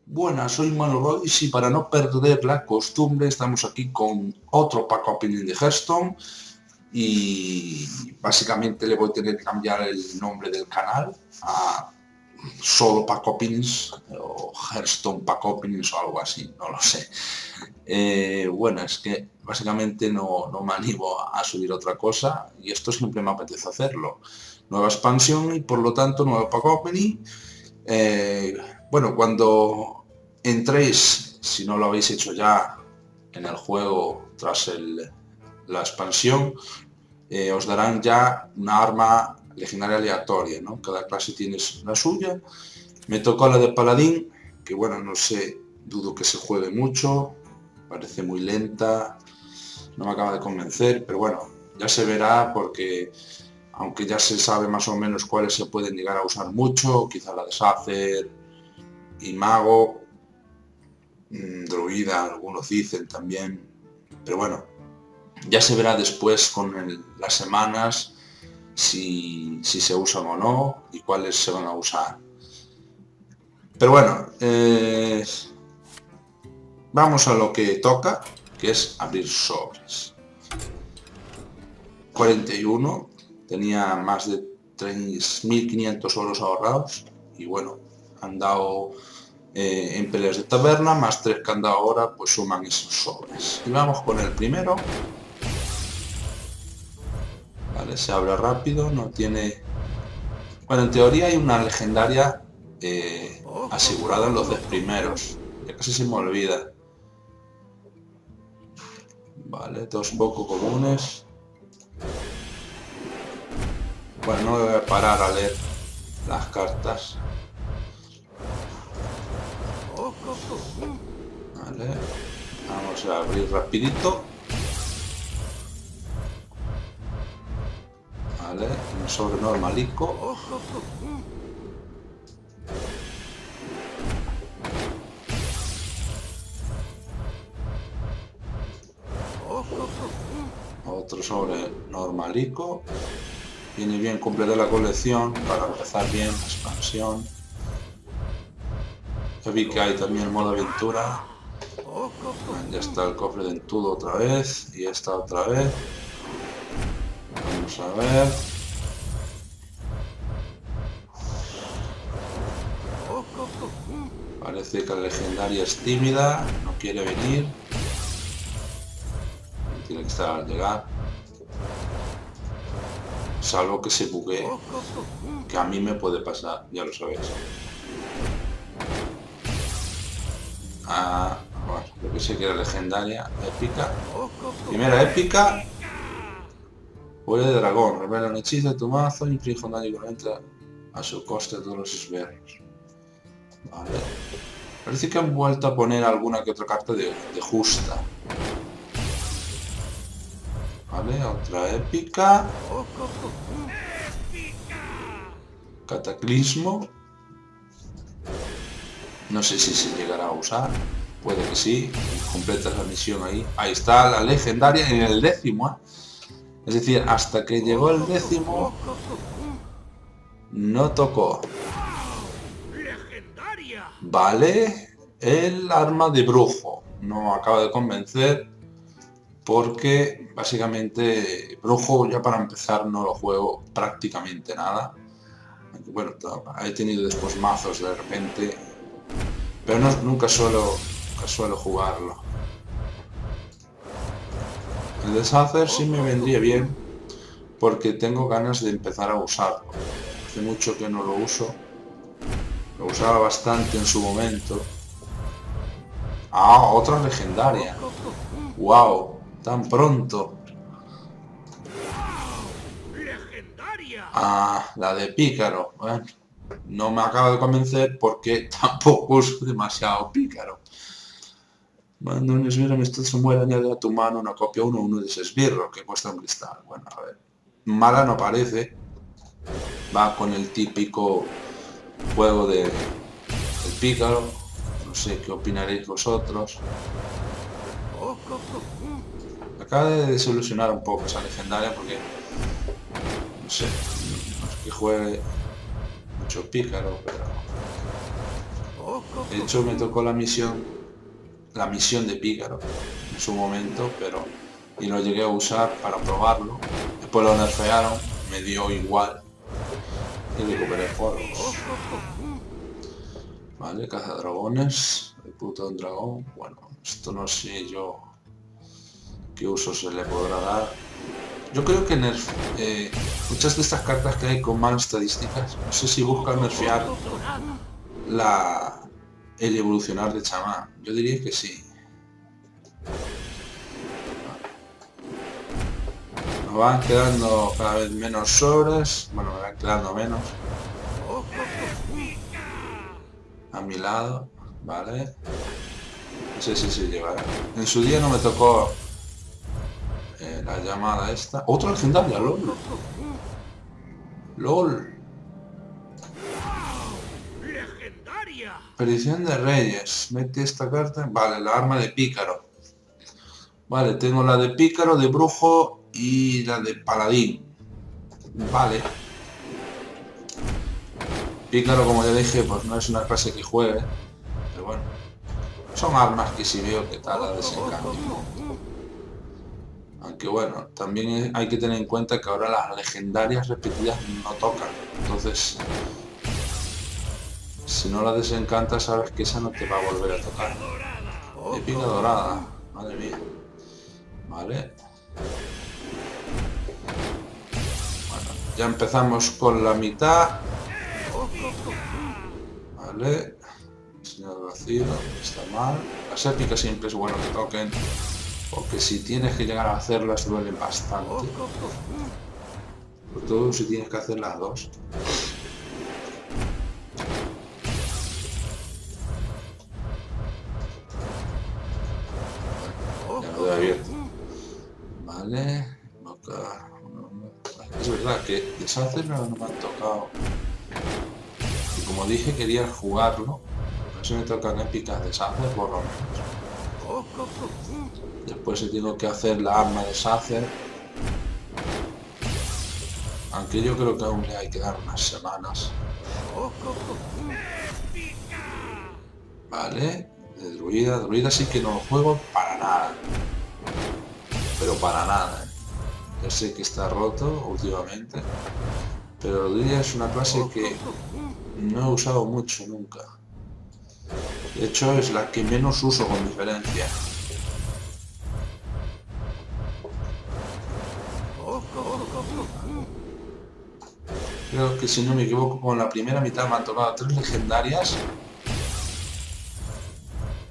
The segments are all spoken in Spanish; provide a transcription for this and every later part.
Buenas, soy Manuel Royce y para no perder la costumbre estamos aquí con otro pack opening de Hearthstone y básicamente le voy a tener que cambiar el nombre del canal a solo pack openings o Hearthstone pack openings o algo así, no lo sé. Bueno, es que básicamente no me animo a subir otra cosa y esto siempre me apetece hacerlo. Nueva expansión y por lo tanto nuevo pack opening. Bueno, cuando entréis, si no lo habéis hecho ya en el juego tras la expansión, os darán ya una arma legendaria aleatoria, ¿no? Cada clase tiene la suya. Me tocó la de paladín, que bueno, no sé, dudo que se juegue mucho, parece muy lenta, no me acaba de convencer, pero bueno, ya se verá porque aunque ya se sabe más o menos cuáles se pueden llegar a usar mucho, quizá la de Sacer y Mago, Druida, algunos dicen también, pero bueno, ya se verá después con las semanas si se usan o no y cuáles se van a usar. Pero bueno, vamos a lo que toca, que es abrir sobres. 41, tenía más de 3.500 euros ahorrados y bueno, han dado en peleas de taberna, más 3 que han dado ahora, pues suman esos sobres. Y vamos con el primero. Vale, se abre rápido, no tiene... Bueno, en teoría hay una legendaria asegurada en los 10 primeros. Ya casi se me olvida. Vale, dos poco comunes. Bueno, no voy a parar a leer las cartas. Vale, vamos a abrir rapidito. Vale, un sobre normalico. Otro sobre normalico. Viene bien completar la colección para empezar bien la expansión. Ya vi que hay también modo aventura. Ya está el cofre de dentudo otra vez y esta otra vez. Vamos a ver. Parece que la legendaria es tímida, no quiere venir. Tiene que estar al llegar. Salvo que se buguee, que a mí me puede pasar, ya lo sabéis. Bueno, yo que sé que era legendaria, épica. Primera épica. Huele de dragón, revela un hechizo de tu mazo, inflige un daño que entra a su coste a todos los esbirros. Vale. Parece que han vuelto a poner alguna que otra carta de justa. Vale, otra épica. Cataclismo. No sé si se llegará a usar. Puede que sí. Completas la misión ahí. Ahí está la legendaria en el 10º, ¿eh? Es decir, hasta que llegó el 10º no tocó. Vale, el arma de brujo. No acaba de convencer porque básicamente brujo ya para empezar no lo juego prácticamente nada. Bueno, he tenido después mazos de repente, pero nunca suelo jugarlo. El deshacer sí me vendría bien porque tengo ganas de empezar a usarlo. Hace mucho que no lo uso. Lo usaba bastante en su momento. Ah, otra legendaria. Wow, tan pronto. Ah, la de pícaro. Bueno, no me acaba de convencer porque tampoco uso demasiado pícaro. Cuando un esbirro amistoso muere, añade a tu mano una copia 1/1 de ese esbirro que cuesta un cristal. Bueno, a ver. Mala no parece. Va con el típico juego del pícaro. No sé qué opinaréis vosotros. Acaba de desilusionar un poco esa legendaria porque no sé, no es que juegue mucho pícaro, pero De hecho me tocó la misión de Pícaro en su momento, pero y lo llegué a usar para probarlo. Después lo nerfearon, me dio igual y recuperé polvos. Vale, cazadragones, el puto dragón. Bueno, esto no sé yo qué uso se le podrá dar. Yo creo que muchas de estas cartas que hay con malas estadísticas, no sé si buscan nerfear el evolucionar de chamán. Yo diría que sí. Nos van quedando cada vez menos sobres. Bueno, me van quedando menos. A mi lado, vale. No sé si se llevará. En su día no me tocó la llamada esta. Otra legendaria, LOL. LOL. Perdición de Reyes. Mete esta carta. Vale, la arma de Pícaro. Vale, tengo la de Pícaro, de Brujo y la de Paladín. Vale. Pícaro, como ya dije, pues no es una clase que juegue. Pero bueno. Son armas que si veo que tal la desencanto. Aunque bueno, también hay que tener en cuenta que ahora las legendarias repetidas no tocan. Entonces, si no la desencantas, sabes que esa no te va a volver a tocar. Épica dorada, madre mía. Vale. Bueno, ya empezamos con la mitad. Vale. Señor vacío, está mal. Las épicas siempre es bueno que toquen, porque si tienes que llegar a hacerlas duelen bastante. Sobre todo si tienes que hacer las dos. Ya lo he abierto. Vale. Es verdad que deshacer no me han tocado. Y como dije, quería jugarlo. Si me tocan épicas deshacer por lo menos. Después si tengo que hacer la arma deshacer. Aunque yo creo que aún le hay que dar unas semanas. Vale. De druida. Druida sí que no lo juego para nada. Pero para nada. Ya sé que está roto últimamente. Pero druida es una clase que no he usado mucho nunca. De hecho es la que menos uso con diferencia. Creo que si no me equivoco con la primera mitad me han tocado 3 legendarias.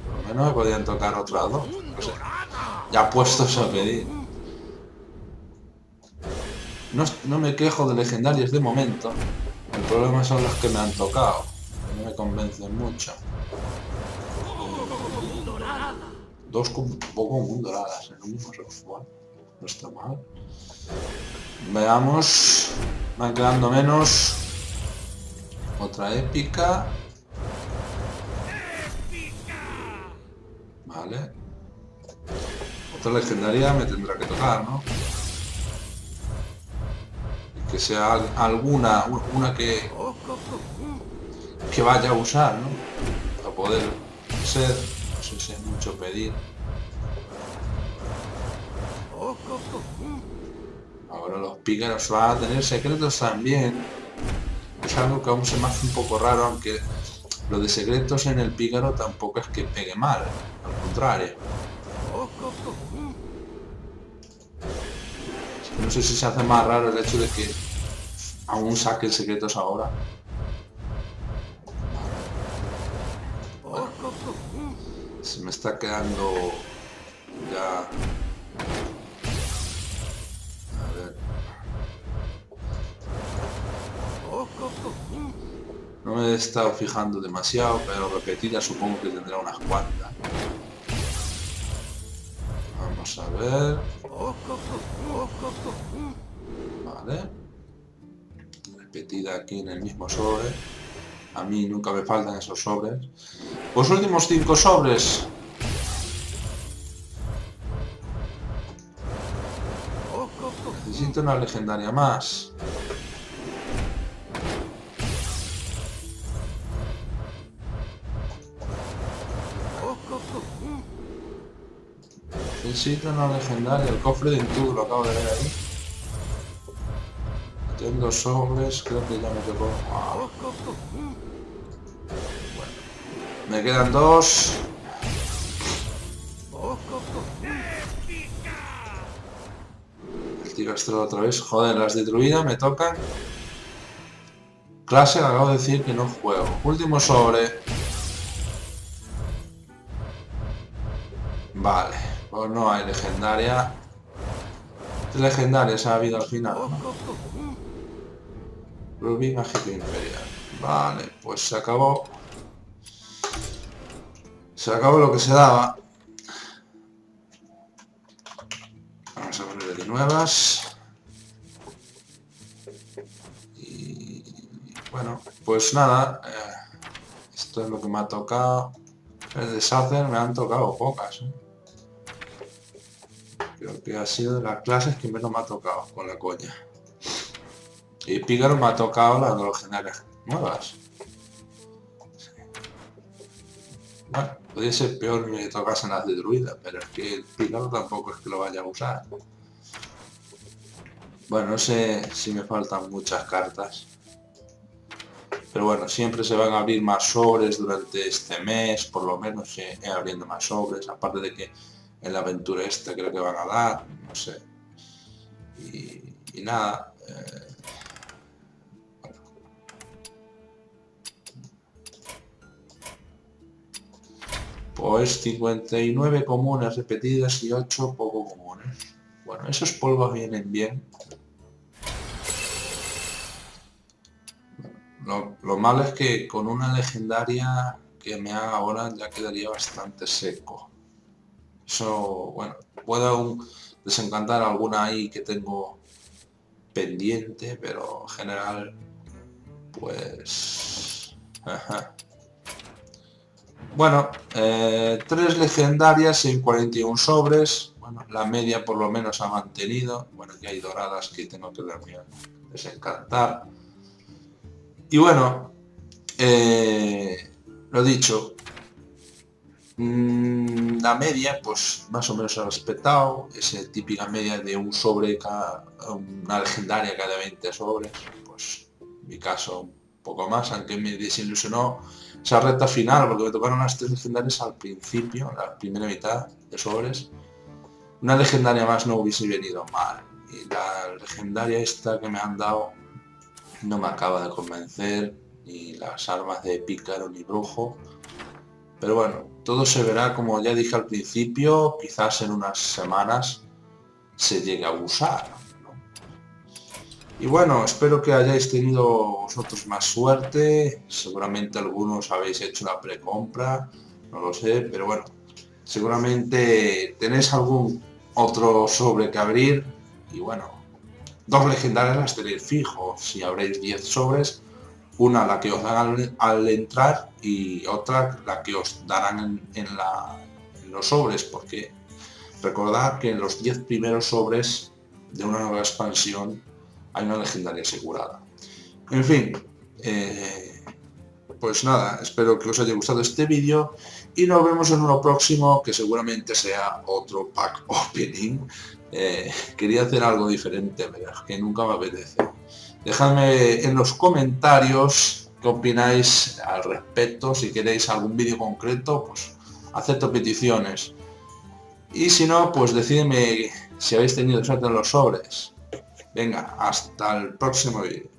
Por lo menos me podían tocar otras 2. O sea, ya puestos a pedir. No me quejo de legendarias de momento. El problema son las que me han tocado. Que no me convencen mucho. 2 Pokémon doradas en un mismo software. No está mal. Veamos. Van quedando menos. Otra épica. Vale. Otra legendaria me tendrá que tocar, ¿no? Que sea alguna, una que vaya a usar, ¿no? Para poder ser, no sé si es mucho pedir. Ahora los pícaros van a tener secretos también. Es algo que aún se me hace un poco raro, aunque lo de secretos en el pícaro tampoco es que pegue mal, al contrario. No sé si se hace más raro el hecho de que aún saquen secretos ahora. Bueno, se me está quedando ya. A ver. No me he estado fijando demasiado, pero repetida supongo que tendrá unas cuantas. Vamos a ver. Vale. Repetida aquí en el mismo sobre. A mí nunca me faltan esos sobres. Los últimos 5 sobres. Necesito una legendaria más. Necesito una legendaria, el cofre de Intu, lo acabo de ver ahí. Tengo 2 sobres, creo que ya me tocó. Ah. Bueno, me quedan 2. El tiro este otra vez. Joder, las de druida me tocan. Clase, acabo de decir que no juego. Último sobre. Vale, pues no hay legendaria. ¿Qué legendarias ha habido al final? Rubí mágico inferior. Vale, pues se acabó. Se acabó lo que se daba. Vamos a poner de nuevas. Y bueno, pues nada. Esto es lo que me ha tocado. El deshacer me han tocado pocas. Creo que ha sido de las clases que menos me ha tocado con la coña. Y Pícaro me ha tocado las de los legendarias nuevas. Bueno, podría ser peor que me tocasen las de druida, pero es que el Pícaro tampoco es que lo vaya a usar. Bueno, no sé si me faltan muchas cartas. Pero bueno, siempre se van a abrir más sobres durante este mes, por lo menos abriendo más sobres, aparte de que en la aventura esta creo que van a dar, no sé. Y nada. Bueno. Pues 59 comunes repetidas y 8 poco comunes. Bueno, esos polvos vienen bien. Lo malo es que con una legendaria que me haga ahora ya quedaría bastante seco. Eso, bueno, puedo aún desencantar alguna ahí que tengo pendiente, pero en general, pues... Ajá. Bueno, 3 legendarias en 41 sobres. Bueno, la media por lo menos ha mantenido. Bueno, aquí hay doradas que tengo que desencantar. Y bueno, lo dicho, la media pues más o menos ha respetado, es típica media de un sobre una legendaria cada 20 sobres, pues en mi caso un poco más, aunque me desilusionó esa recta final porque me tocaron las 3 legendarias al principio, la primera mitad de sobres. Una legendaria más no hubiese venido mal, y la legendaria esta que me han dado no me acaba de convencer, ni las armas de pícaro ni brujo. Pero bueno, todo se verá, como ya dije al principio, quizás en unas semanas se llegue a usar, ¿no? Y bueno, espero que hayáis tenido vosotros más suerte. Seguramente algunos habéis hecho la precompra, no lo sé, pero bueno, seguramente tenéis algún otro sobre que abrir. Y bueno, 2 legendarias las tenéis fijo. Si abréis 10 sobres, una la que os dan al entrar y otra la que os darán en los sobres, porque recordad que en los 10 primeros sobres de una nueva expansión hay una legendaria asegurada. En fin, pues nada, espero que os haya gustado este vídeo y nos vemos en uno próximo, que seguramente sea otro pack opening. Quería hacer algo diferente, pero es que nunca me apetece. Dejadme en los comentarios qué opináis al respecto. Si queréis algún vídeo concreto, pues acepto peticiones. Y si no, pues decidme si habéis tenido suerte en los sobres. Venga, hasta el próximo vídeo.